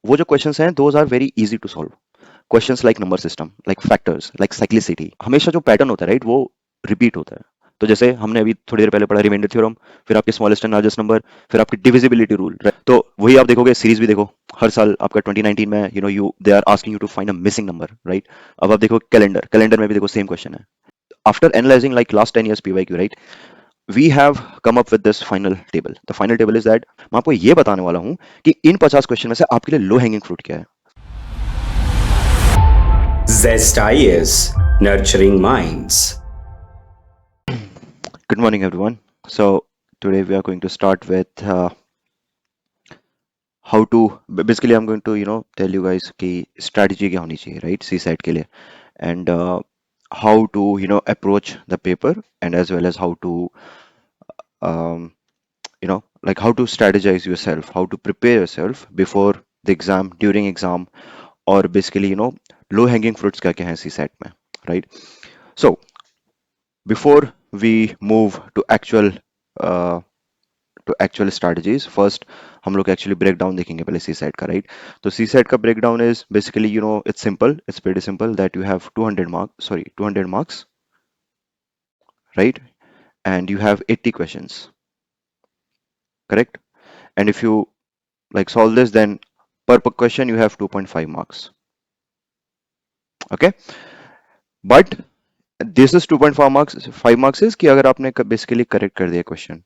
वो जो क्वेश्चंस हैं those are very easy to solve. Questions like number system, like factors, like cyclicity, हमेशा जो पैटर्न होता है राइट वो रिपीट होता है. तो जैसे हमने अभी थोड़ी देर पहले पढ़ा रिमाइंडर थ्योरम, फिर आपके स्मॉलेस्ट एंड लार्जेस्ट नंबर, फिर आपकी डिविजिबिलिटी रूल. तो वही आप देखोगे, सीरीज भी देखो, हर साल आपका 2019 में you they are asking you to find a missing number right. अब आप देखो कैलेंडर, कैलेंडर में भी देखो सेम क्वेश्चन है. After analysing like last 10 years PYQ right, we have come up with this final table. The final table is that मैं आपको ये बताने वाला हूँ कि इन 50 क्वेश्चन में से आपके लिए लो हैंगिंग फ्रूट क्या है. Zest IS, nurturing minds. Good morning, everyone. So today we are going to start with how to basically I'm going to tell you guys कि strategy क्या होनी चाहिए right CSAT के लिए, and how to approach the paper, and as well as how to um, like how to strategize yourself, how to prepare yourself before the exam, during exam, or basically low hanging fruits क्या क्या है CSAT में right. So before we move uh, to actual strategies, first हम लोग actually break down देखेंगे पहले सी set का right. तो सी सेट का break down is basically it's simple, it's very simple that you have 200 marks right, and you have 80 questions, correct. And if you like solve this, then per question you have 2.5 marks. Okay, but this is 2.5 marks, 5 marks is कि अगर आपने basically correct कर दिया question.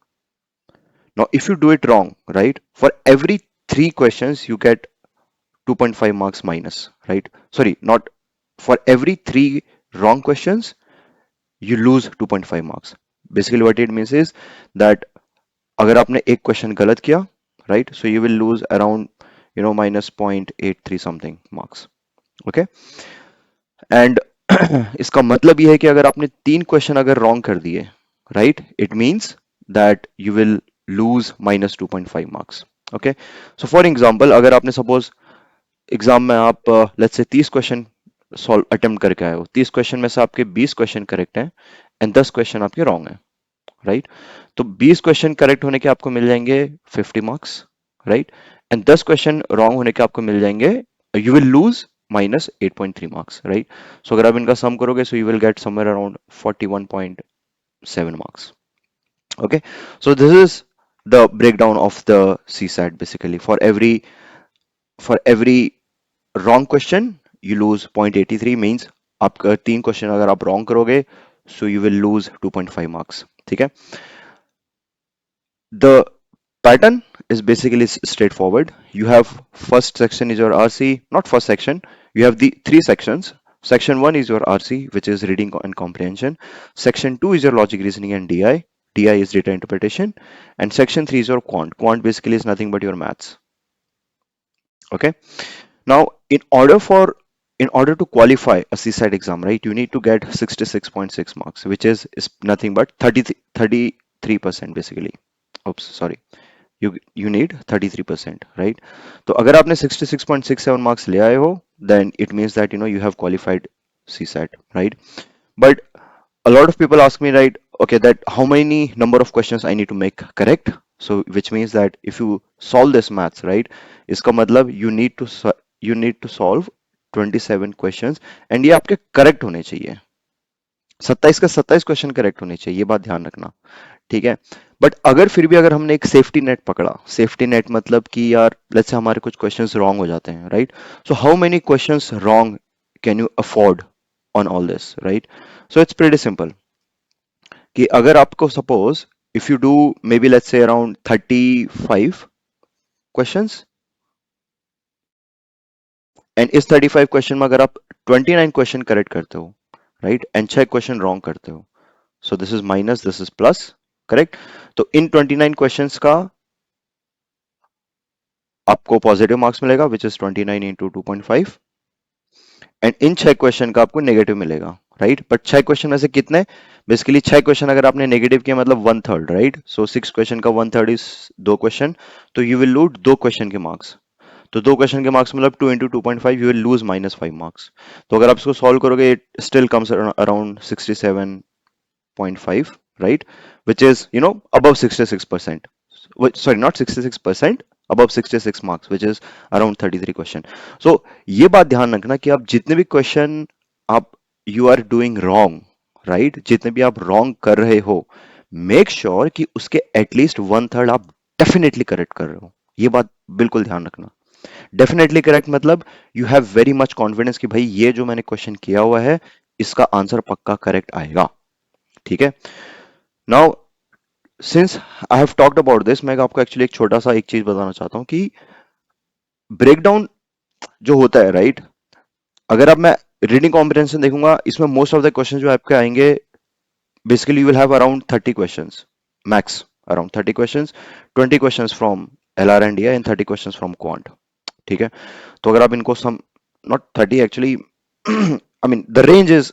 Now if you do it wrong right, for every 3 questions you get 2.5 marks minus, right? Sorry, not for every 3 wrong questions you lose 2.5 marks. Basically what it means is that अगर आपने एक question गलत किया right, so you will lose around minus 0.83 something marks. Okay, and इसका मतलब ये है कि अगर आपने 3 क्वेश्चन अगर रॉन्ग कर दिए right, it means that you will lose minus 2.5 marks. Okay, so for example अगर आपने suppose एग्जाम में आप let's say 30 question solve attempt करके आए हो, 30 क्वेश्चन में से आपके 20 क्वेश्चन करेक्ट हैं एंड 10 क्वेश्चन आपके रॉन्ग हैं राइट. तो 20 क्वेश्चन करेक्ट होने के आपको मिल जाएंगे 50 marks right, and 10 question wrong होने के आपको मिल जाएंगे, you will lose minus 8.3 marks right. So अगर आप इनका सम करोगे so you will get somewhere around 41.7 marks. Okay, so this is the breakdown of the CSAT. Basically for every wrong question you lose 0.83, means आपका 3 question अगर आप wrong करोगे so you will lose 2.5 marks. ठीक है, the pattern is basically straightforward. You have first section is your RC, not first section, you have the 3 sections. Section 1 is your RC, which is reading and comprehension. Section 2 is your logic, reasoning, and DI is data interpretation, and section 3 is your quant basically is nothing but your maths. Okay, now in order to qualify a CSAT exam, right, you need to get 66.6 marks, which is nothing but 33% basically. Oops, sorry. You need 33% right. तो अगर आपने 66.67 marks ले आए हो, then it means that you have qualified CSAT right. But a lot of people ask me right, okay, that how many number of questions I need to make correct. So which means that if you solve this maths right, इसका मतलब you need to solve 27 questions, and ये आपके correct होने चाहिए. 27 का 27 question correct होने चाहिए, ये बात ध्यान रखना. ठीक है, बट अगर फिर भी अगर हमने एक सेफ्टी नेट पकड़ा, सेफ्टी नेट मतलब कि यार लेट्स से हमारे कुछ क्वेश्चंस रॉन्ग हो जाते हैं right. So how many questions wrong can you afford on all this right. So it's pretty simple कि अगर आपको suppose if you do may be let's say around 35 questions, and इस 35 question में अगर आप 29 क्वेश्चन करेक्ट करते हो right, and 6 question wrong करते हो, सो this is minus, this is plus, correct. तो इन 29 क्वेश्चंस का आपको पॉजिटिव मार्क्स मिलेगा which is 29 into 2.5, and in 6 question का आपको नेगेटिव मिलेगा राइट. बट 6 क्वेश्चन में से कितने, बेसिकली 6 क्वेश्चन अगर आपने नेगेटिव किया मतलब 1/3 राइट. सो 6 क्वेश्चन का 1/3 इज 2 क्वेश्चन, तो यू विल लूज 2 क्वेश्चन के मार्क्स. तो 2 क्वेश्चन के मार्क्स मतलब 2 into 2.5, you will lose minus 5 marks. तो अगर आप इसको सॉल्व करोगे it still comes around 67.5 right, which is above 66%. Sorry, not 66%, above 66 marks which is around 33 question. So ये बात ध्यान रखना कि आप जितने भी क्वेश्चन आप you are doing wrong, right, जितने भी आप रॉन्ग कर रहे हो, मेक श्योर कि उसके एटलीस्ट वन थर्ड आप डेफिनेटली करेक्ट कर रहे हो। ये बात बिल्कुल ध्यान रखना। डेफिनेटली करेक्ट मतलब you have very much confidence कि भाई ये जो मैंने क्वेश्चन किया हुआ है इसका आंसर पक्का करेक्ट आएगा। ठीक है। Now since I have talked about this, मैं आपको एक्चुअली एक छोटा सा एक चीज बताना चाहता हूँ कि ब्रेकडाउन जो होता है, राइट, अगर अब मैं रीडिंग कॉम्प्रिहेंशन देखूंगा, इसमें मोस्ट ऑफ द क्वेश्चन जो आपके आएंगे, basically you will have around 30 questions max, around 30 questions, 20 questions from LR and DI and 30 questions from quant. ठीक है। तो अगर आप इनको सम, not 30 actually, I mean the range is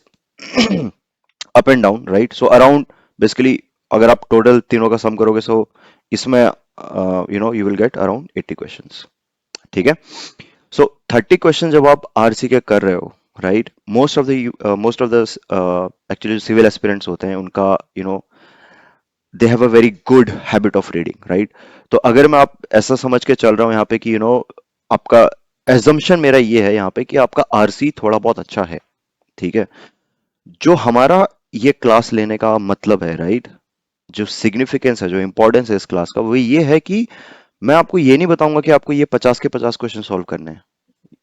up and down, right? So around basically अगर आप total तीनों का सम करोगे, सो इसमें you will get around 80 questions। ठीक है। सो 30 क्वेश्चन जब आप आरसी के कर रहे हो, right, most of the actually civil aspirants होते हैं, उनका they have a very good habit of reading, right. तो अगर मैं आप ऐसा समझ के चल रहा हूँ यहाँ पे कि आपका एजम्पशन मेरा ये है यहाँ पे कि आपका आरसी थोड़ा बहुत अच्छा है। ठीक है। जो हमारा ये क्लास लेने का मतलब है, राइट, जो सिग्निफिकेंस है, जो इंपॉर्टेंस है इस क्लास का, वो ये है कि मैं आपको ये नहीं बताऊंगा कि आपको ये 50 के 50 क्वेश्चन सॉल्व करने हैं,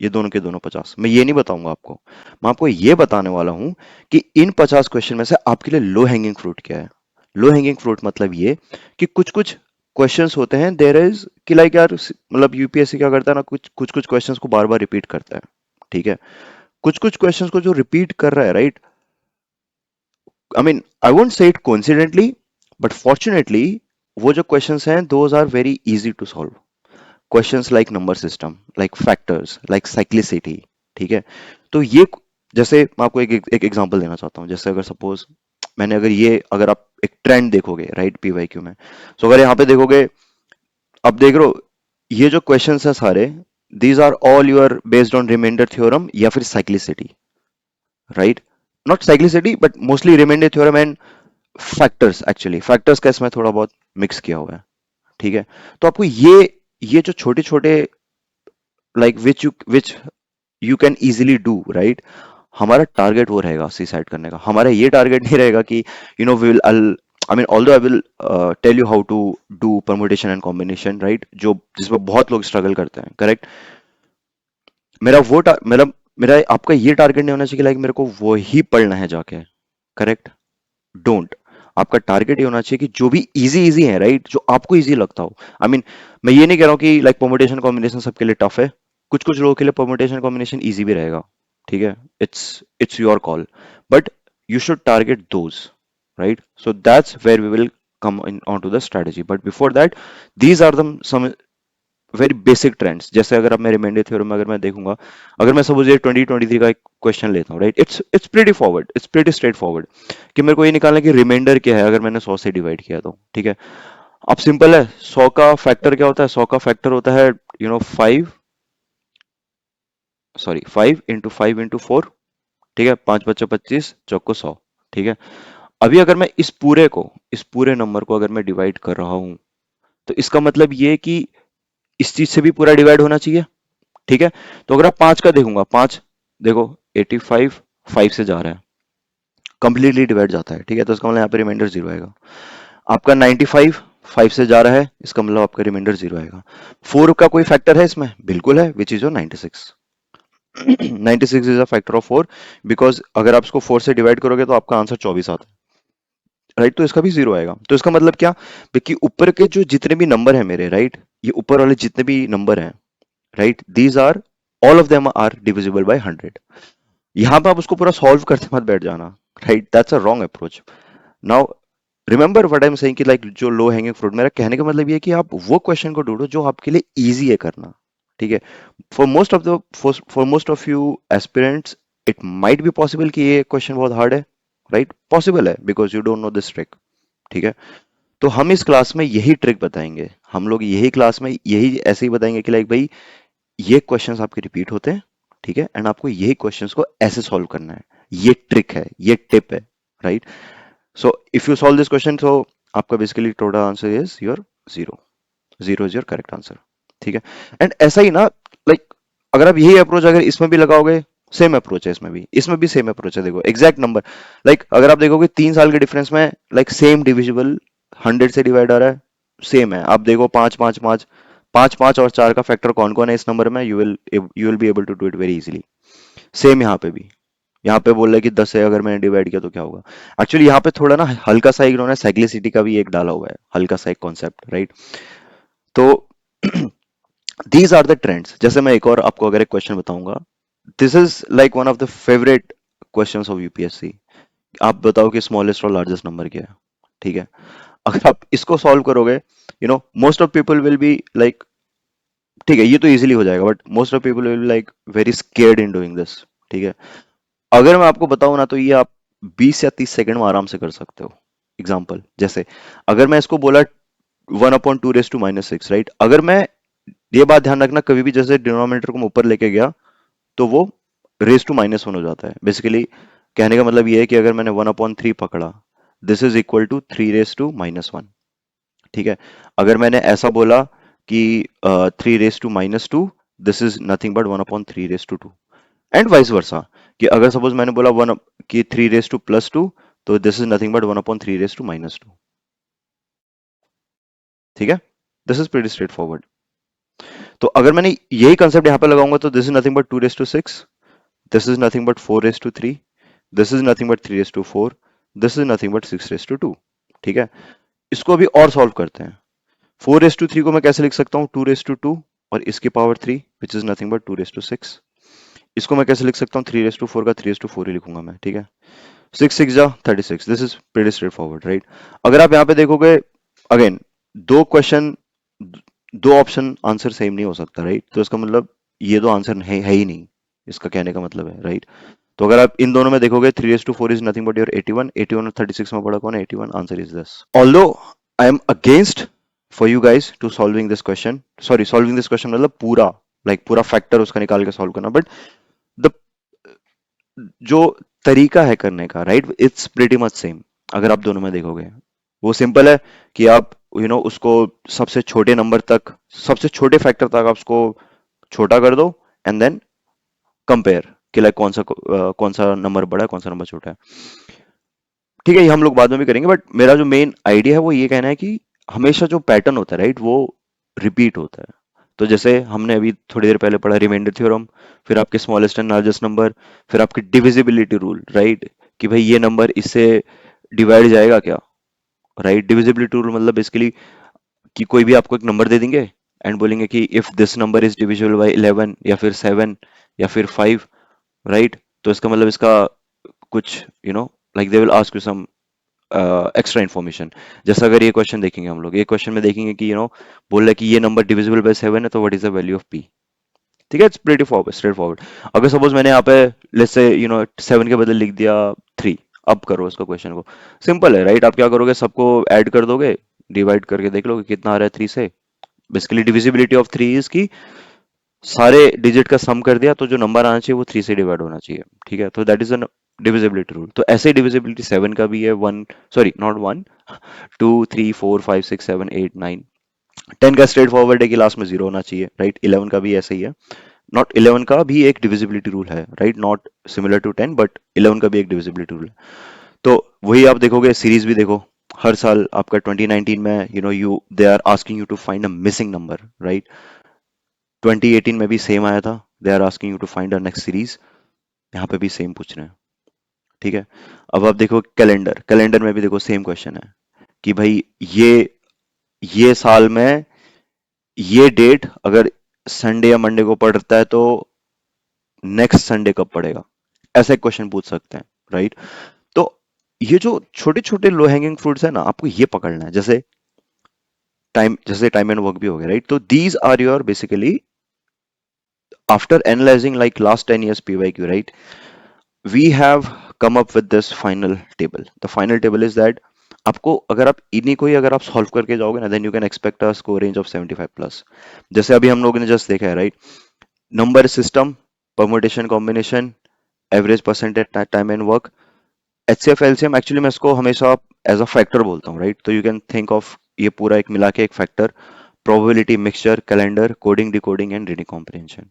ये दोनों के दोनों 50, मैं ये नहीं बताऊंगा आपको। मैं आपको ये बताने वाला हूं कि इन 50 क्वेश्चन में से आपके लिए लो हैंगिंग फ्रूट क्या है। लो हैंगिंग फ्रूट मतलब ये कि कुछ कुछ क्वेश्चंस होते हैं, देयर इज कि लाइक यार, मतलब यूपीएससी क्या करता है ना, कुछ कुछ कुछ क्वेश्चंस को बार बार रिपीट करता है। ठीक है। कुछ कुछ क्वेश्चंस को जो रिपीट कर रहा है, right, I mean I won't say it coincidentally, but fortunately वो जो क्वेश्चंस हैं those are very easy to solve. Questions like number system, like factors, like cyclicity. ठीक है। तो ये, जैसे मैं आपको एक एग्जांपल देना चाहता हूँ। जैसे अगर सपोज मैंने अगर आप एक ट्रेंड देखोगे, राइट, पीवाईक्यू में, तो अगर यहाँ पे देखोगे, अब देख रहे हो, ये जो क्वेश्चंस है सारे, these are all your based on reminder theorem या फिर cyclicity, right, not cyclicity but mostly reminder theorem and factors. Actually factors का इसमें थोड़ा बहुत मिक्स किया हुआ है। ठीक है। तो आपको ये जो छोटे छोटे, like which you can easily do, right, हमारा टारगेट वो रहेगा सी साइड करने का। हमारा ये टारगेट नहीं रहेगा कि will I mean although I will tell you how to do permutation and combination, right, जो जिसमें बहुत लोग स्ट्रगल करते हैं, करेक्ट। मेरा वो मेरा मेरा आपका ये टारगेट नहीं होना चाहिए कि लाइक मेरे को वो ही पढ़ना है जाके, करेक्ट। डोंट। आपका टारगेट ये होना चाहिए कि जो भी इजी इजी है, राइट, जो आपको इजी लगता हो। आई मीन मैं ये नहीं कह रहा हूँ कि लाइक परमुटेशन कॉम्बिनेशन सबके लिए टफ है। कुछ कुछ लोगों के लिए परमुटेशन कॉम्बिनेशन इजी भी रहेगा। ठीक है। It's your call, but you should target those, right. So that's where we will come in onto the strategy, but before that these are the some very basic trends. जैसे अगर अब मैं remainder theorem में अगर मैं देखूंगा, अगर मैं सपोज ये 2023 का एक क्वेश्चन लेता हूँ, right, it's pretty forward, it's pretty straight forward, कि मेरे को ये निकालना है कि रिमाइंडर क्या है अगर मैंने 100 से डिवाइड किया तो। ठीक है। अब सिंपल है, 100 का फैक्टर क्या होता है? 100 का फैक्टर होता है 5 इंटू 4। ठीक है। 5 × 5 = 25, चौको 100। ठीक है। अभी अगर मैं इस पूरे नंबर को अगर मैं डिवाइड कर रहा हूं, तो इसका मतलब ये कि इस चीज से भी पूरा डिवाइड होना चाहिए। ठीक है। तो अगर आप 5 का देखूंगा, 5 देखो, 85 5 से जा रहा है, कंप्लीटली डिवाइड जाता है। ठीक है। तो इसका मतलब यहाँ पे रिमाइंडर 0 आएगा। आपका 95 5 से जा रहा है, इसका मतलब आपका रिमाइंडर 0 आएगा। 4 का कोई फैक्टर है इसमें? बिल्कुल है, which is your 96। 96 is a factor of 4, because अगर आप इसको 4 से डिवाइड करोगे तो आपका आंसर 24 आता है, राइट। तो इसका भी 0 आएगा। तो इसका मतलब क्या? कि ऊपर के जो जितने भी नंबर है मेरे, राइट, ये ऊपर वाले जितने भी नंबर हैं, right, these are all of them are divisible by 100। यहां पे आप उसको पूरा सॉल्व करते मत बैठ जाना, right, that's a wrong approach. Now remember what I am saying कि लाइक जो लो हैंगिंग फ्रूट, मेरा कहने का मतलब ये है कि आप वो क्वेश्चन को ढूंढो जो आपके लिए इजी है करना। ठीक है। For most of you aspirants it might be possible कि ये क्वेश्चन बहुत हार्ड है, राइट, पॉसिबल है because you don't know this trick. ठीक है। तो हम इस क्लास में यही ट्रिक बताएंगे, हम लोग यही क्लास में यही ऐसे ही बताएंगे कि लाइक भाई ये क्वेश्चंस आपके रिपीट होते हैं। ठीक है। एंड आपको यही क्वेश्चंस को ऐसे सॉल्व करना है। ये ट्रिक है, ये टिप है, right. So if you solve this question, तो आपका basically total answer is your 0। 0 is your correct answer. ठीक है। एंड ऐसा ही ना, लाइक अगर आप यही अप्रोच अगर इसमें भी लगाओगे, सेम अप्रोच है इसमें भी सेम अप्रोच है। देखो एग्जैक्ट नंबर, लाइक अगर आप देखोगे 3 साल के डिफरेंस में लाइक सेम डिविजिबल 100 से डिवाइड आ रहा है, सेम है। आप देखो पाँच पाँच पाँच पाँच पाँच और चार का फैक्टर कौन कौन है इस नंबर में, you will be able to do it very easily. Same यहाँ पे भी, यहाँ पे बोल रहा है कि 10 से अगर मैंने डिवाइड किया तो क्या होगा। एक्चुअली यहाँ पे थोड़ा ना हल्का सा इन्होंने साइक्लिसिटी का भी एक डाला हुआ है, हल्का सा एक कॉन्सेप्ट, राइट। तो दीज आर द ट्रेंड्स। जैसे मैं एक और आपको अगर एक क्वेश्चन बताऊंगा, this is like one of the favourite questions of UPSC. आप बताओ कि स्मॉलेस्ट और लार्जेस्ट नंबर क्या है, ठीक है। अगर आप इसको सॉल्व करोगे, most of people will be like, ठीक है ये तो इजीली हो जाएगा, but most of people will be like very scared in doing this, ठीक है। अगर मैं आपको बताऊं ना, तो ये आप 20 या 30 सेकंड में आराम से कर सकते हो। एग्जाम्पल जैसे, अगर मैं इसको बोला 1/2 raised to -6, राइट। अगर मैं, ये बात ध्यान रखना, कभी भी जैसे डिनोमिनेटर को मैं ऊपर लेके गया तो वो रेस टू -1 हो जाता है। बेसिकली कहने का मतलब ये है कि अगर मैंने 1/3 पकड़ा, this is equal to 3 raised to -1, ठीक है। अगर मैंने ऐसा बोला कि 3 raised to -2, this is nothing but 1/3 raised to 2, and vice versa. कि अगर सपोज मैंने बोला वन कि 3 raised to +2, तो this is nothing but 1/3 raised to -2, ठीक है। This is pretty straight forward. तो अगर मैंने यही कंसेप्ट यहाँ पे लगाऊंगा, तो this is nothing but 2 raised to 6, this is nothing but 4 raised to 3, this is nothing but 3 raised to 4, this is nothing but 6 raised to 2, ठीक है। इसको अभी और सॉल्व करते हैं। 4 raised to 3 को मैं कैसे लिख सकता हूँ, 2 raised to 2 और इसकी power 3, which is nothing but 2 raised to 6। इसको मैं कैसे लिख सकता हूँ, 3 raised to 4 का 3 raised to 4 ही लिखूंगा मैं, ठीक है। 6 6 जा 36, this is pretty straight forward, right. अगर आप यहाँ पे देखोगे, अगेन दो क्वेश्चन, दो ऑप्शन आंसर सेम नहीं हो सकता, राइट। तो इसका मतलब ये तो आंसर है ही नहीं, इसका कहने का मतलब है, राइट। तो अगर आप इन दोनों में देखोगे, 3 raised to 4 is nothing but your 81, 81 और 36 में बड़ा कौन है, 81, answer is this. Although I am against for you guys to solving this question, sorry solving this question मतलब पूरा, पूरा फैक्टर उसका निकाल के सॉल्व करना, बट द जो तरीका है करने का, right, it's pretty much same. अगर आप दोनों में देखोगे, वो सिंपल है कि आप उसको सबसे छोटे नंबर तक, सबसे छोटे फैक्टर तक आप उसको छोटा कर दो, एंड देन कंपेयर कि लाइक कौन सा नंबर बड़ा है, कौन सा नंबर छोटा है, ठीक है। ये हम लोग बाद में भी करेंगे, बट मेरा जो मेन आइडिया है वो ये कहना है कि हमेशा जो पैटर्न होता है, राइट, वो रिपीट होता है। तो जैसे हमने अभी थोड़ी देर पहले पढ़ा रिमाइंडर थ्योरम, फिर आपके स्मॉलेस्ट एंड लार्जेस्ट नंबर, फिर आपके डिविजिबिलिटी रूल, राइट, कि भाई ये नंबर इससे डिवाइड जाएगा क्या, राइट। डिविजिबिलिटी रूल मतलब बेसिकली कि कोई भी आपको एक नंबर दे देंगे एंड बोलेंगे कि if this number is divisible by 11 या फिर 7 या फिर 5, राइट। तो इसका मतलब इसका कुछ like they will ask you some extra information. जैसा अगर ये क्वेश्चन देखेंगे हम लोग, ये क्वेश्चन में देखेंगे कि बोल रहा है कि ये नंबर डिविजिबल बाय 7 है, तो what is the value of P, ठीक है। It's pretty forward, straight forward. अगर सपोज मैंने यहाँ पे लेट्स से 7 के बदले लिख दिया 3, अब करो इसको, क्वेश्चन को, सिंपल है, राइट। आप क्या करोगे, सबको ऐड कर दोगे, डिवाइड करके देख लोगे कितना आ रहा है 3 से। बेसिकली डिविजिबिलिटी ऑफ 3 इज की सारे डिजिट का सम कर दिया, तो जो नंबर आना चाहिए वो 3 से डिवाइड होना चाहिए, ठीक है। तो दैट इज डिविजिबिलिटी रूल। तो ऐसे ही डिविजिबिलिटी 7 का भी है, 1, सॉरी नॉट 1, 2 3 4 5 6 7 8 9, 10 का स्ट्रेट फॉरवर्ड है कि लास्ट में 0 होना चाहिए, राइट। 11 का भी ऐसे ही है, नॉट 11 का भी एक डिविजिबिलिटी रूल है, right, not similar to 10, but 11 का भी एक डिविजिबिलिटी रूल है। तो वही आप देखोगे, सीरीज भी देखो, हर साल आपका 2019 में you they are asking you to find a missing number, right. 2018 में भी सेम आया था, they are asking you to find a next series, यहाँ पे भी सेम पूछ रहे हैं, ठीक है। अब आप देखो कैलेंडर, कैलेंडर में भी देखो सेम क्वेश्चन है कि भाई ये ये साल में ये डेट अगर संडे या मंडे को पड़ता है, तो नेक्स्ट संडे कब पड़ेगा, ऐसा एक क्वेश्चन पूछ सकते हैं, राइट। तो ये जो छोटे छोटे लो हैंगिंग फ्रूट्स है ना, आपको ये पकड़ना है। जैसे टाइम एंड वर्क भी हो गया, राइट। तो these are your basically after analysing like last 10 years PYQ, right, we have come up with this final table. The final table is that आपको अगर आप इन्हीं को ही अगर आप सॉल्व करके जाओगे ना, then you can expect a score range of 75 plus. जैसे अभी हम लोगों ने जस्ट देखा है, right, number system, permutation combination, average percentage time and work, HCF LCM, actually मैं इसको हमेशा एज अ फैक्टर बोलता हूँ, राइट। तो यू कैन थिंक ऑफ ये पूरा एक मिला के एक factor, probability, mixture, calendar, coding, decoding and reading comprehension.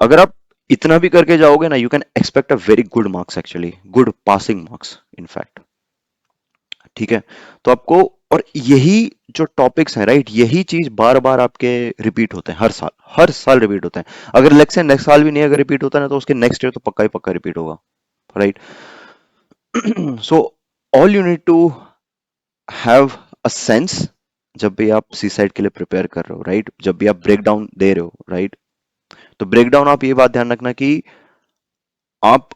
अगर आप इतना भी करके जाओगे ना, you can expect a very good marks, actually good passing marks in fact. ठीक है, तो आपको, और यही जो टॉपिक्स हैं, राइट, यही चीज बार बार आपके रिपीट होते हैं, हर साल रिपीट होते हैं। अगर लेक्चर नेक्स्ट साल भी नहीं अगर रिपीट होता है ना, तो उसके नेक्स्ट ईयर तो पक्का ही पक्का रिपीट होगा, right. So all you need to have a sense, जब भी आप सी साइड के लिए प्रिपेयर कर रहे हो, राइट, जब भी आप ब्रेक डाउन दे रहे हो, राइट, तो ब्रेक डाउन आप ये बात ध्यान रखना कि आप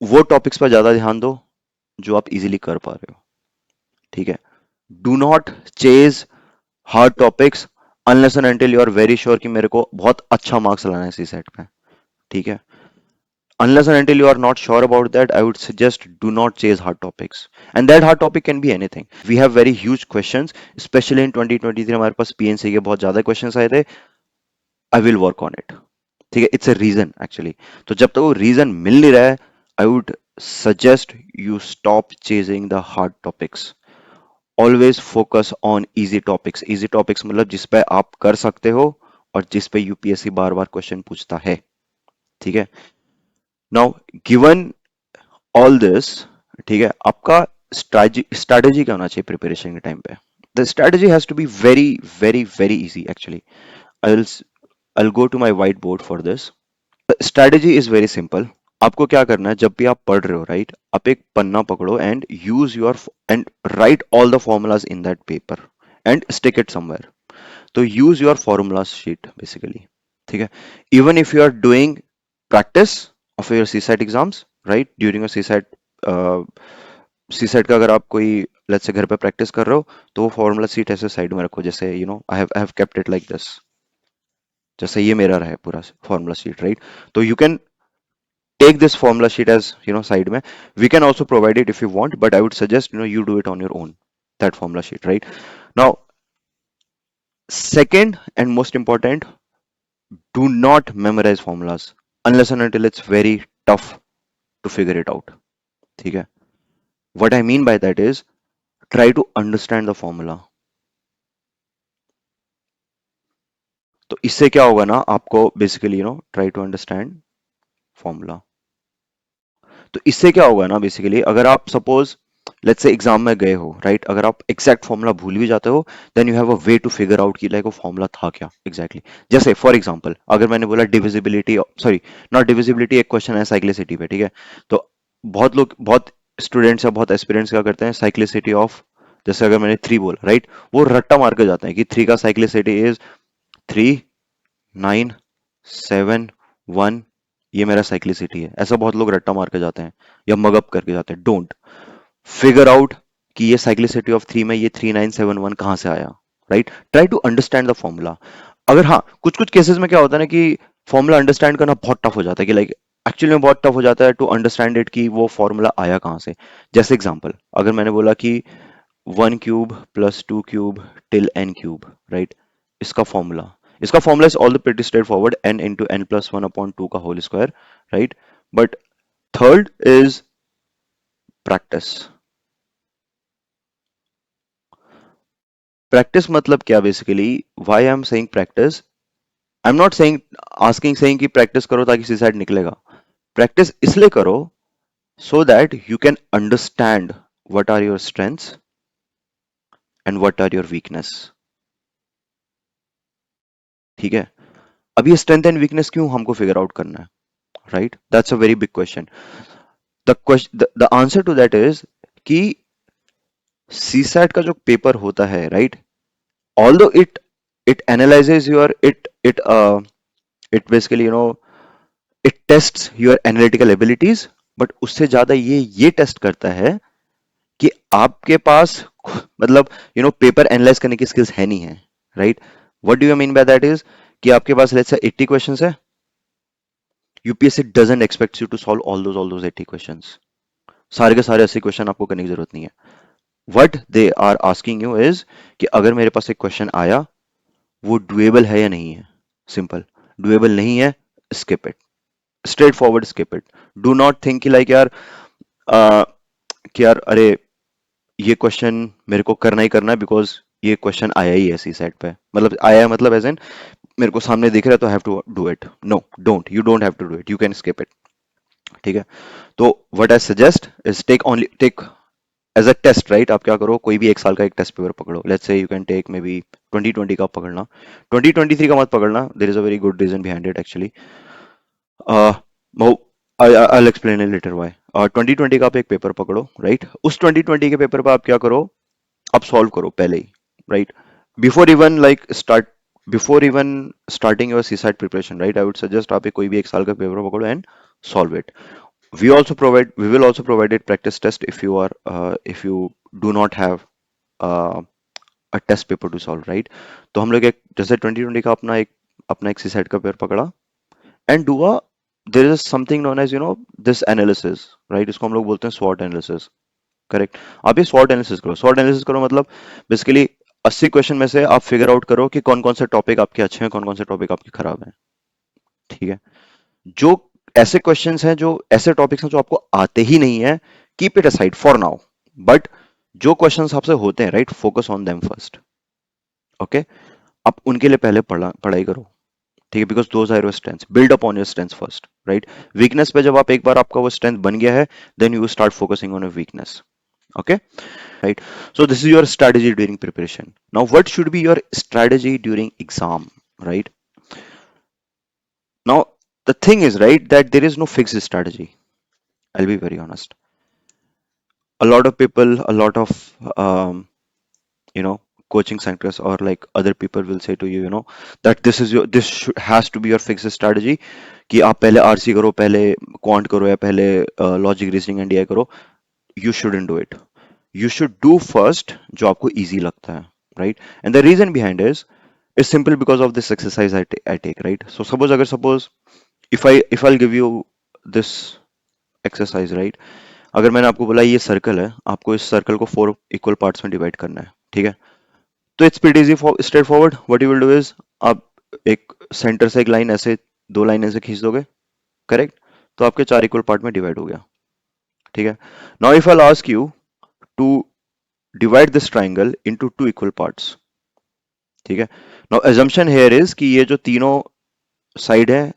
वो टॉपिक्स पर ज्यादा ध्यान दो जो आप इजीली कर पा रहे हो। ठीक है, do not chase hard topics unless and until you are very sure कि मेरे को बहुत अच्छा मार्क्स लाना है सी सेट पे। ठीक है, unless and until you are not sure about that, I would suggest do not chase hard topics, and that hard topic can be anything. We have very huge questions, especially in 2023 हमारे पास PNC के बहुत ज्यादा questions आए थे। I will work on it. ठीक है, it's a reason actually. तो जब तक वो रीजन मिल नहीं रहा है, आई would suggest you stop chasing the hard topics. Always focus on easy topics. Easy topics मतलब जिस पे आप कर सकते हो और जिस पे यूपीएससी बार बार क्वेश्चन पूछता है। ठीक है, नाउ गिवन ऑल दिस, ठीक है, आपका स्ट्रैटेजी क्या होना चाहिए प्रिपरेशन के टाइम पे? The strategy has to be very very very easy actually. I I'll go to my whiteboard for this. The strategy is very simple. आपको क्या करना है, जब भी आप पढ़ रहे हो, राइट, आप एक पन्ना पकड़ो and use your and write all the formulas in that paper and stick it somewhere. तो use your formula sheet basically. ठीक है, even if you are doing practice of your CSAT exams, right, during your CSAT का अगर आप कोई let's say घर पे practice कर रहे हो, तो वो फॉर्मूला शीट ऐसे साइड में रखो, जैसे I have kept it like this, जैसे ये मेरा रहा है पूरा फॉर्मूला शीट, राइट। तो you can take this formula sheet as side में, we can also provide it if you want, but I would suggest you do it on your own, that formula sheet, right. Now, second and most important, do not memorize formulas unless and until it's very tough to figure it out. ठीक है, what I mean by that is try to understand the formula. तो इससे क्या होगा ना, आपको basically try to understand formula. तो इससे क्या होगा ना, बेसिकली अगर आप सपोज लेट्स से एग्जाम में गए हो, राइट, अगर आप एग्जैक्ट फॉर्मूला भूल भी जाते हो, then you have a way to figure out कि लाइक वो फॉर्मूला था क्या एग्जैक्टली जैसे फॉर एग्जांपल अगर मैंने बोला डिविजिबिलिटी, सॉरी नॉट डिविजिबिलिटी, एक क्वेश्चन है साइक्लिसिटी पे। ठीक है, तो बहुत स्टूडेंट्स या बहुत एस्पिरेंट्स क्या करते हैं, साइक्लिसिटी ऑफ, जैसे अगर मैंने 3 बोला, राइट, वो रट्टा मार के जाते हैं कि 3 का साइक्लिसिटी इज 3, 9, 7, 1, ये मेरा साइक्लिसिटी है। ऐसा बहुत लोग रट्टा मार के जाते हैं या मगअप करके जाते हैं। डोंट फिगर आउट कि ये साइक्लिसिटी ऑफ 3 में ये 3971 कहां से आया, right. Try to understand the formula. अगर हाँ, कुछ कुछ केसेस में क्या होता है ना कि फॉर्मूला अंडरस्टैंड करना बहुत टफ हो जाता है, कि लाइक एक्चुअली में बहुत टफ हो जाता है टू अंडरस्टैंड इट कि वो फॉर्मूला आया कहां से। जैसे एग्जांपल अगर मैंने बोला कि 1 cube + 2 cube till n cube, right, इसका फॉर्मूला इसका formula is all the pretty straight forward, n into n+1/2 का whole square, right. But third is practice. Practice मतलब क्या basically, why I am saying practice, I am not saying asking saying कि practice करो ताकि CSAT निकलेगा। Practice इसलिए करो so that you can understand what are your strengths and what are your weakness. ठीक है, अब ये स्ट्रेंथ एंड वीकनेस क्यों हमको फिगर आउट करना है, right, that's a very big question. The answer to that is कि सी सैट का जो पेपर होता है, right, although it analyzes your it basically it tests your analytical abilities, but उससे ज्यादा ये टेस्ट करता है कि आपके पास मतलब पेपर एनालाइज करने की स्किल्स है नहीं है, right. What do you mean by that is कि आपके पास लेट्स से 80 क्वेश्चंस है, UPSC doesn't expect you to solve all those 80 questions, सारे के सारे 80 क्वेश्चन आपको करने की जरूरत नहीं है। What they are asking you is कि अगर मेरे पास एक क्वेश्चन आया, वो डुएबल है या नहीं है। सिंपल, डुएबल नहीं है, skip it, straight forward skip it. Do not think कि लाइक यार कि यार अरे ये क्वेश्चन मेरे को करना ही करना है बिकॉज ये क्वेश्चन आया ही है सी सेट पे, मतलब आया है मतलब एज इन मेरे को सामने दिख रहा है तो have to do it. No, don't, you don't have to do it, you can skip it. ठीक है, तो what I suggest is take as a test, right? आप क्या करो, कोई भी एक साल का एक टेस्ट पेपर पकड़ो। Let's say you can take maybe 2020 का पकड़ना, 2023 का मत पकड़ना, there is a very good reason behind it actually. I explain it later why. 2020 का आप एक पेपर पकड़ो, राइट? उस 2020 के पेपर पर आप क्या करो, आप सॉल्व करो पहले ही, right? Before even like start before even starting your CSAT preparation, right? I would suggest आप एक कोई भी एक साल का पेपर पकड़ो and solve it. We will also provide it practice test if you do not have uh, a test paper to solve, right? तो हम लोग एक जैसे 2020 का अपना एक सीसेट का पेपर पकड़ा and do a there is something known as this analysis, right? इसको हम लोग बोलते हैं स्वॉट एनालिसिस, करेक्ट? आप ये स्वॉट एनालिसिस करो। स्वॉट एनालिसिस करो मतलब बेसिकली 80 क्वेश्चन में से आप फिगर आउट करो कि कौन कौन से टॉपिक आपके अच्छे हैं, कौन कौन से टॉपिक आपके खराब हैं। ठीक है, जो ऐसे क्वेश्चंस हैं, जो ऐसे टॉपिक्स हैं जो आपको आते ही नहीं है, keep it aside for now. But जो क्वेश्चंस आपसे होते हैं, right, focus on them first. Okay, आप उनके लिए पहले पढ़ाई करो। ठीक है, because those are your strengths, build up on your strengths first, right? Weakness पे जब आप एक बार आपका वो स्ट्रेंथ बन गया है, then you start focusing on your weakness. Okay, right? So this is your strategy during preparation. Now what should be your strategy during exam, right? Now the thing is, right, that there is no fixed strategy. I'll be very honest. A lot of people, a lot of um, you know coaching centers or like other people will say to you, that has to be your fixed strategy, कि आप पहले RC करो, पहले quant करो, या पहले logic reasoning and AI करो। You shouldn't do it. You should do first जो आपको easy लगता है, right? And the reason behind is simple because of this exercise I take, right? So suppose if I'll give you this exercise, right? अगर मैंने आपको बोला ये circle है, आपको इस सर्कल को 4 इक्वल पार्ट्स में डिवाइड करना है, ठीक है? तो it's pretty easy, straight forward. What you will do is, आप एक सेंटर से एक लाइन ऐसे, दो लाइन ऐसे खींच दोगे, करेक्ट? तो आपके 4 इक्वल पार्ट में डिवाइड हो गया। ठीक है, now if I ask you to divide this triangle into 2 equal parts, ठीक है? नाउ assumption here is कि ये जो तीनों साइड है,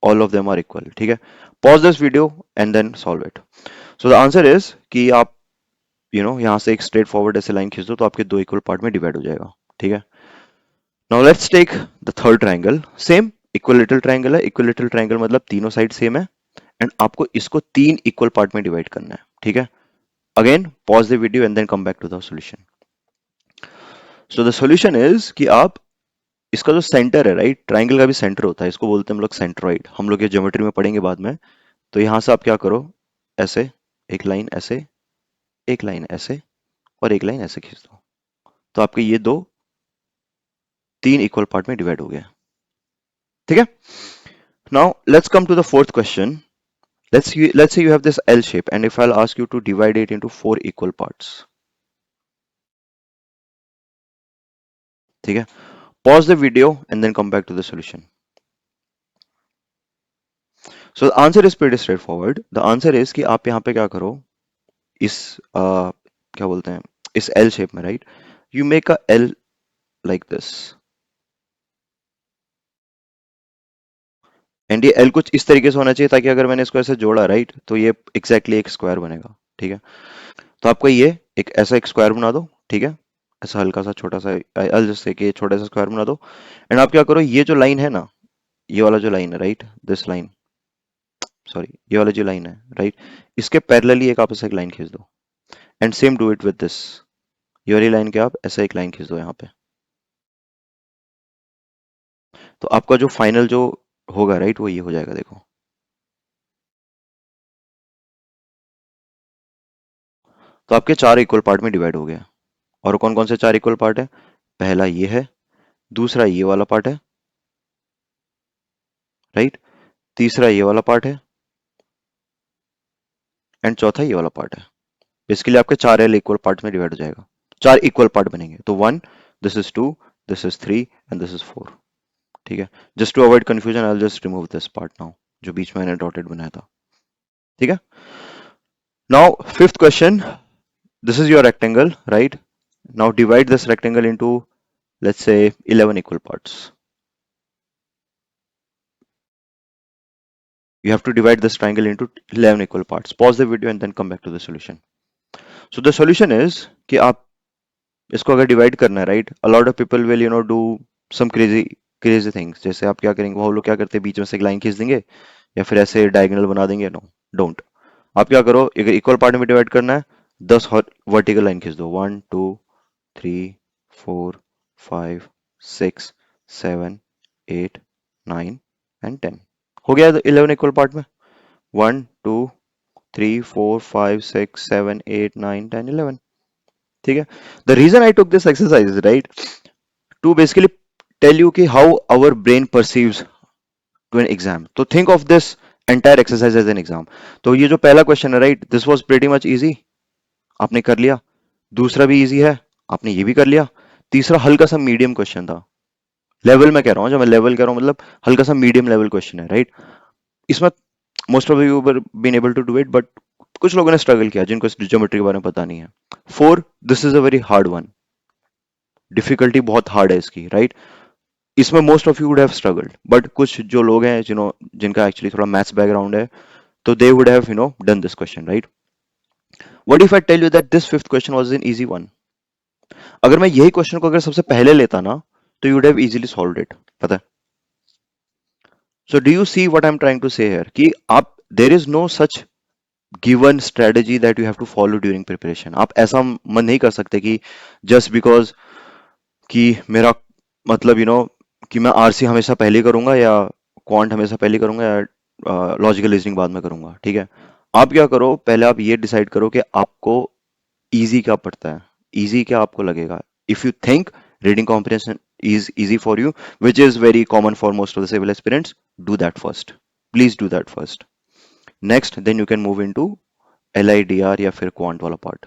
all of them are equal, ठीक है? Pause this video and then solve it. So the answer is कि आप यहाँ से एक स्ट्रेट फॉरवर्ड ऐसे लाइन खींच दो तो आपके दो इक्वल पार्ट में डिवाइड हो जाएगा। ठीक है, now let's take the third triangle. Same equilateral triangle है। इक्विलेटरल ट्राइंगल मतलब तीनों साइड सेम है एंड आपको इसको 3 इक्वल पार्ट में डिवाइड करना है। ठीक है, again pause the video and then come back to the solution. So the solution is कि आप इसका जो सेंटर है, राइट, ट्राइंगल का भी सेंटर होता है, इसको बोलते हैं हम लोग सेंट्रोइड। हम लोग ये ज्योमेट्री में पढ़ेंगे बाद में। तो यहां से आप क्या करो, ऐसे एक लाइन ऐसे, एक लाइन ऐसे और एक लाइन ऐसे खींच दो, तो आपके ये दो 3 इक्वल पार्ट में डिवाइड हो गया। ठीक है, now let's come to the fourth question. Let's say you have this L shape and if I'll ask you to divide it into 4 equal parts. ठीक है, pause the video and then come back to the solution. So the answer is pretty straightforward. The answer is कि आप यहाँ पे क्या करो, इस क्या बोलते हैं, इस L shape में, right, you make a L like this and ये L कुछ इस तरीके से होना चाहिए ताकि अगर मैंने इसको ऐसे जोड़ा, right, तो ये exactly एक स्क्वायर बनेगा। ठीक है, तो आपको ये एक ऐसा एक स्क्वायर बना दो। ठीक है, ऐसा हल्का सा छोटा सा, I'll just say कि ये छोटा सा स्क्वायर बना दो एंड आप क्या करो, ये जो लाइन है ना, ये वाला जो लाइन है, राइट, दिस लाइन, सॉरी, ये वाला जो लाइन है, राइट, इसके पैरेलली एक आप ऐसा एक लाइन खींच दो and same do it with this. ये वाली लाइन के आप ऐसा एक लाइन खींच दो यहाँ पे। तो आपका जो फाइनल जो होगा, राइट, वो ये हो जाएगा। देखो, तो आपके 4 इक्वल पार्ट में डिवाइड हो गया। और कौन कौन से 4 इक्वल पार्ट है? पहला ये है, दूसरा ये वाला पार्ट है, राइट, तीसरा ये वाला पार्ट है एंड चौथा ये वाला पार्ट है। बेसिकली आपके 4 एल इक्वल पार्ट में डिवाइड हो जाएगा, 4 इक्वल पार्ट बनेंगे। तो 1, this is 2, this is 3 and this is 4। ठीक है, just to avoid confusion I will just remove this part now, जो बीच में मैंने डॉटेड बनाया था। ठीक है, now fifth question, this is your rectangle, right, Now divide this rectangle into, let's say, 11 equal parts. You have to divide this triangle into 11 equal parts. Pause the video and then come back to the solution. So the solution is कि आप इसको अगर divide करना है, right, a lot of people will do some crazy crazy things. जैसे आप क्या करेंगे, वो लोग क्या करते हैं, बीच में से एक लाइन खींच देंगे या फिर ऐसे डायगोनल बना देंगे. No, don't. आप क्या करो, अगर इक्वल पार्ट में डिवाइड करना है, 10 वर्टिकल लाइन खींच दो. 1 2 3 4 5 6 7 8 9 and 10. हो गया 11 इक्वल पार्ट में. 1 2 3 4 5 6 7 8 9 10 11. ठीक है. The reason I took this exercise, right, to basically tell you कि how our brain perceives to an exam. तो think of this entire exercise as an exam. तो ये जो पहला क्वेश्चन है, right, this was pretty much easy, आपने कर लिया. दूसरा भी इजी है, आपने ये भी कर लिया. तीसरा हल्का सा मीडियम क्वेश्चन था. लेवल में कह रहा हूँ, जब मैं लेवल कह रहा हूँ मतलब हल्का सा मीडियम लेवल क्वेश्चन है, राइट. इसमें most of you been able to do it, but कुछ लोगों ने स्ट्रगल किया जिनको ज्योमेट्री के बारे में पता नहीं है. 4, this is a very hard one. Difficulty बहुत हार्ड है इसकी, राइट. इसमें most of you would have struggled, but कुछ जो लोग हैं जिनका एक्चुअली थोड़ा मैथ्स बैकग्राउंड है, तो they would have done this question, right. What if I tell you that this fifth question was an easy one. अगर मैं यही क्वेश्चन को अगर सबसे पहले लेता ना, तो you would have easily solved it. पता है. So do you see what I am trying to say here कि आप, there is no such given strategy that you have to follow during preparation. आप ऐसा मन नहीं कर सकते कि जस्ट बिकॉज कि मेरा मतलब कि मैं आरसी हमेशा पहले करूंगा या क्वांट हमेशा पहले करूंगा या लॉजिकल रीजनिंग बाद में करूंगा. ठीक है. आप क्या करो, पहले आप ये डिसाइड करो कि आपको इजी क्या पड़ता है, इजी क्या आपको लगेगा. If you think reading comprehension is easy for you, which is very common for most of the civil aspirants, do that first. Please do that first. Next, then you can move into LIDR या फिर quant वाला part.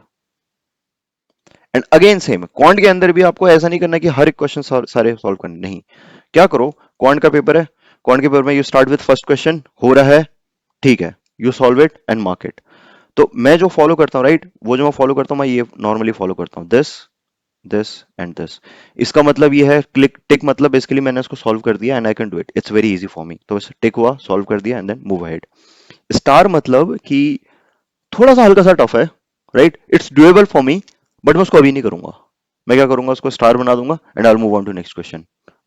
And again same, quant के अंदर भी आपको ऐसा नहीं करना कि हर एक क्वेश्चन सारे सॉल्व करने. नहीं. क्या करो, क्वांट का पेपर है, क्वांट के पेपर में you start with first question, हो रहा है, ठीक है, you solve it and mark it. तो मैं जो फॉलो करता हूँ, राइट, वो जो मैं फॉलो करता हूँ, मैं ये नॉर्मली फॉलो करता हूँ, दिस दिस एंड दिस. इसका मतलब ये है, क्लिक टिक मतलब बेसिकली मैंने इसको सॉल्व कर दिया and I can do it, it's very easy for me. तो बस टिक हुआ, सॉल्व कर दिया and then move ahead. Star मतलब कि थोड़ा सा हल्का सा टफ है, right, it's doable for me, but मैं उसको अभी नहीं करूंगा. मैं क्या करूंगा, उसको स्टार बना दूंगा and I will move on to next question.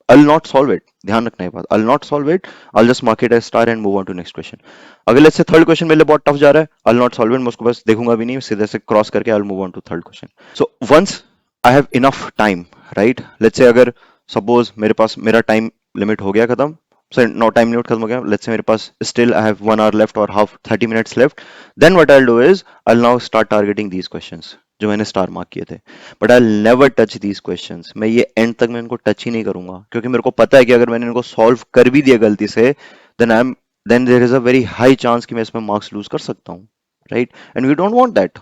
I'll not solve it. ध्यान रखना है बात. I'll not solve it. I'll just mark it as star and move on to next question. अगर let's say थर्ड क्वेश्चन मेरे लिए बहुत tough जा रहा है, I'll not solve it. मैं उसको बस देखूंगा भी नहीं, सीधे से क्रॉस करके I'll move on to third question. So once I have enough time, right? Let's say अगर suppose मेरे पास मेरा टाइम लिमिट हो गया खत्म, सॉरी नो टाइम लिमिट खत्म हो गया, लेट्स से मेरे पास still I have 1 hour left और half 30 minutes left, then what I will do is I will now start targeting these questions जो मैंने स्टार मार्क किए थे. But I will never touch these questions. मैं ये and तक मैं इनको टच ही नहीं करूंगा, क्योंकि मेरे को पता है कि अगर मैंने इनको सॉल्व कर भी दिया गलती से, then I am then there is a very high chance कि मैं इसमें मार्क्स लूज कर सकता हूँ, right. And we don't want that.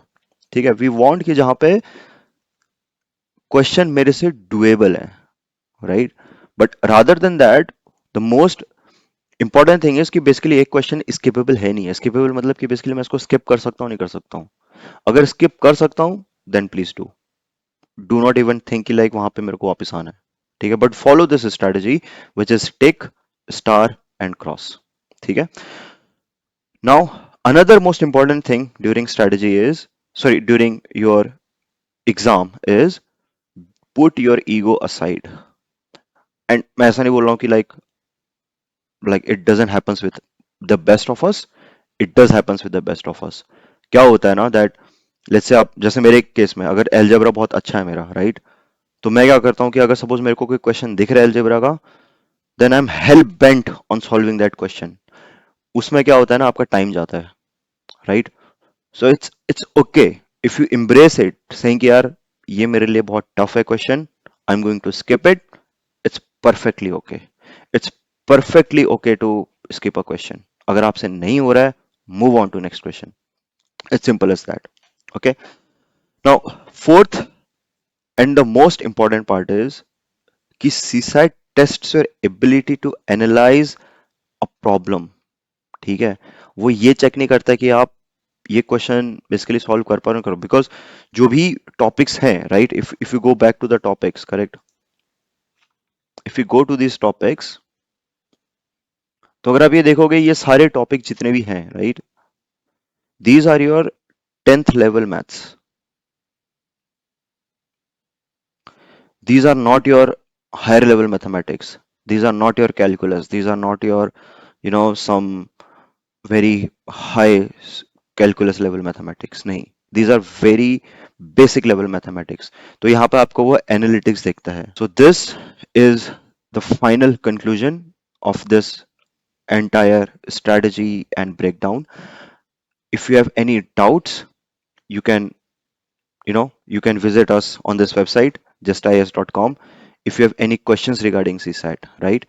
ठीक है. वी वांट कि जहां पे क्वेश्चन मेरे से डुएबल है, right. But rather than that, the most important thing is कि बेसिकली एक क्वेश्चन स्किपेबल है नहीं है. स्किपेबल मतलब कि बेसिकली मैं इसको स्किप कर सकता हूँ, नहीं कर सकता हूँ. अगर स्किप कर सकता हूँ, then please do do not even think कि लाइक वहां पे मेरे को वापस आना है. ठीक है. But follow this strategy which is tick, star and cross. ठीक है. Now another most important thing during strategy is, sorry, during your exam is put your ego aside. And मैं ऐसा नहीं बोल रहा हूँ कि like it doesn't happens with the best of us, it does happens with the best of us. क्या होता है ना, that let's say आप, जैसे मेरे केस में अगर एलजेब्रा बहुत अच्छा है मेरा, राइट, तो मैं क्या करता हूँ कि अगर सपोज मेरे को कोई क्वेश्चन दिख रहा है एलजेब्रा का, then I am hell bent on solving that question. उसमें क्या होता है ना, आपका टाइम जाता है, right. So it's okay if you embrace it, saying कि यार ये मेरे लिए बहुत टफ है question, I am going to skip it. It's perfectly okay. It's perfectly okay to skip a question. अगर आपसे नहीं हो रहा है, move on to next question. It's simple as that. Okay. Now, fourth and the most important part is कि CSAT tests your ability to analyze a problem. ठीक है. वो ये चेक नहीं करता कि आप ये क्वेश्चन बेसिकली सॉल्व कर पा रहे हो करो, बिकॉज जो भी टॉपिक्स हैं, right, if you go back to the topics, correct, if you go to this topics, तो अगर आप ये देखोगे ये सारे टॉपिक जितने भी हैं, right, these are your 10th level maths. These are not your higher level mathematics. These are not your calculus. These are not your, some very high calculus level mathematics. नहीं. These are very basic level mathematics. तो यहाँ पे आपको वो analytics देखता है. So this is the final conclusion of this entire strategy and breakdown. If you have any doubts, you can you can visit us on this website justis.com. If you have any questions regarding CSAT, right,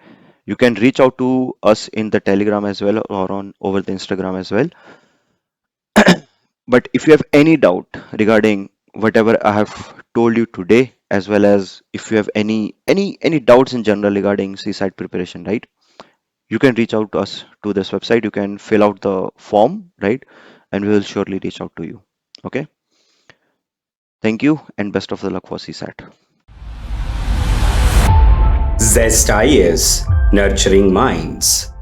you can reach out to us in the Telegram as well, or on over the Instagram as well. But if you have any doubt regarding whatever I have told you today, as well as if you have any doubts in general regarding CSAT preparation, right, you can reach out to us to this website. You can fill out the form, right, and we will surely reach out to you. Okay. Thank you and best of the luck for CSAT. Zest IAS, nurturing minds.